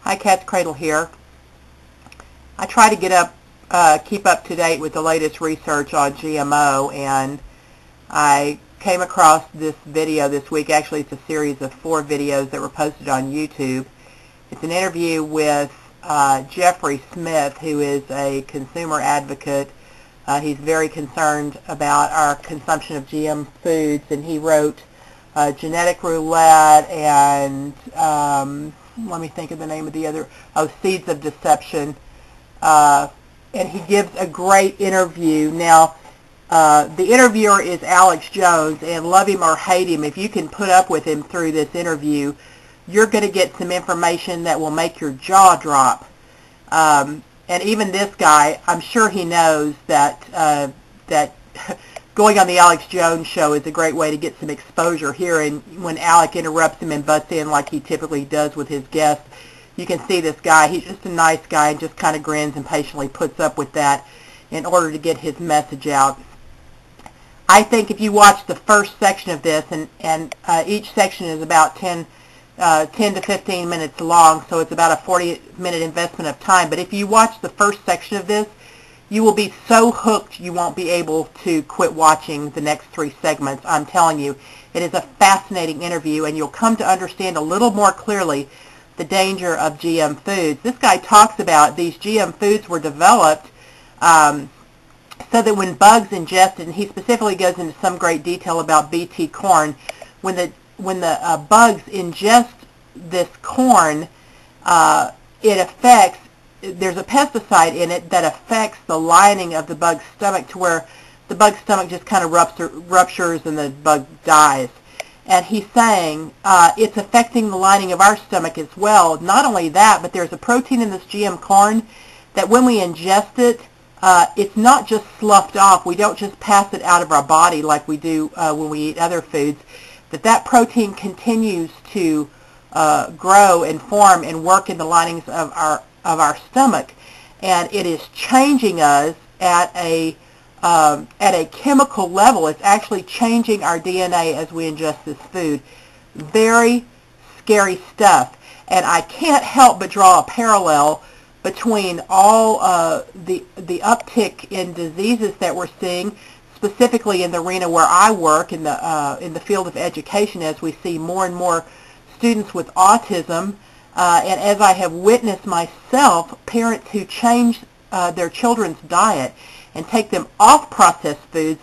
Hi, Cat's Cradle here. I try to keep up to date with the latest research on GMO, and I came across this video this week. Actually, it's a series of 4 videos that were posted on YouTube. It's an interview with Jeffrey Smith, who is a consumer advocate. He's very concerned about our consumption of GM foods, and he wrote Genetic Roulette and let me think of the name of the other, Seeds of Deception. And he gives a great interview. Now, the interviewer is Alex Jones, and love him or hate him, if you can put up with him through this interview, you're going to get some information that will make your jaw drop. And even this guy, I'm sure he knows that that going on the Alex Jones show is a great way to get some exposure here. And when Alec interrupts him and butts in like he typically does with his guests, you can see this guy. He's just a nice guy and just kind of grins and patiently puts up with that in order to get his message out. I think if you watch the first section of this, and each section is about 10 to 15 minutes long, so it's about a 40-minute investment of time. But if you watch the first section of this, you will be so hooked you won't be able to quit watching the next 3 segments. I'm telling you, it is a fascinating interview, and you'll come to understand a little more clearly the danger of GM foods. This guy talks about these GM foods were developed so that when bugs ingest it, and he specifically goes into some great detail about BT corn, when the bugs ingest this corn, it affects, there's a pesticide in it that affects the lining of the bug's stomach to where the bug's stomach just kind of ruptures and the bug dies. And he's saying it's affecting the lining of our stomach as well. Not only that, but there's a protein in this GM corn that when we ingest it, it's not just sloughed off. We don't just pass it out of our body like we do when we eat other foods. That protein continues to grow and form and work in the linings of our stomach, and it is changing us at a chemical level. It's actually changing our DNA as we ingest this food. Very scary stuff, and I can't help but draw a parallel between all the uptick in diseases that we're seeing, specifically in the arena where I work, in the field of education, as we see more and more students with autism, and as I have witnessed myself, parents who change their children's diet and take them off processed foods,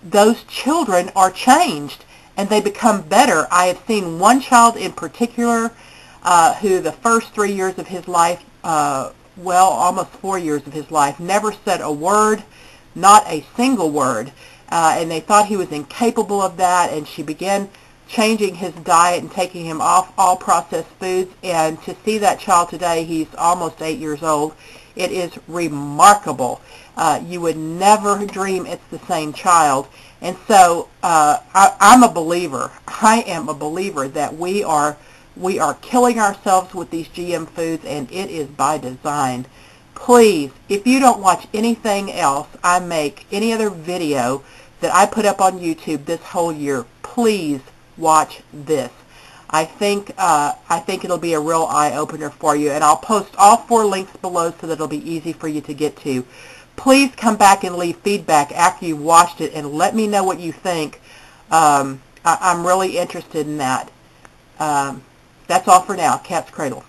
those children are changed and they become better. I have seen one child in particular who the first 3 years of his life, well, almost 4 years of his life, never said a word, not a single word, and they thought he was incapable of that, and she began changing his diet and taking him off all processed foods. And to see that child today, he's almost 8 years old, it is remarkable. You would never dream it's the same child. And so I'm a believer. I am a believer that we are killing ourselves with these GM foods, and it is by design. Please, if you don't watch anything else I make, any other video that I put up on YouTube this whole year, please watch this. I think it'll be a real eye-opener for you, and I'll post all 4 links below so that it'll be easy for you to get to. Please come back and leave feedback after you've watched it and let me know what you think. I'm really interested in that. That's all for now. Cat's Cradle.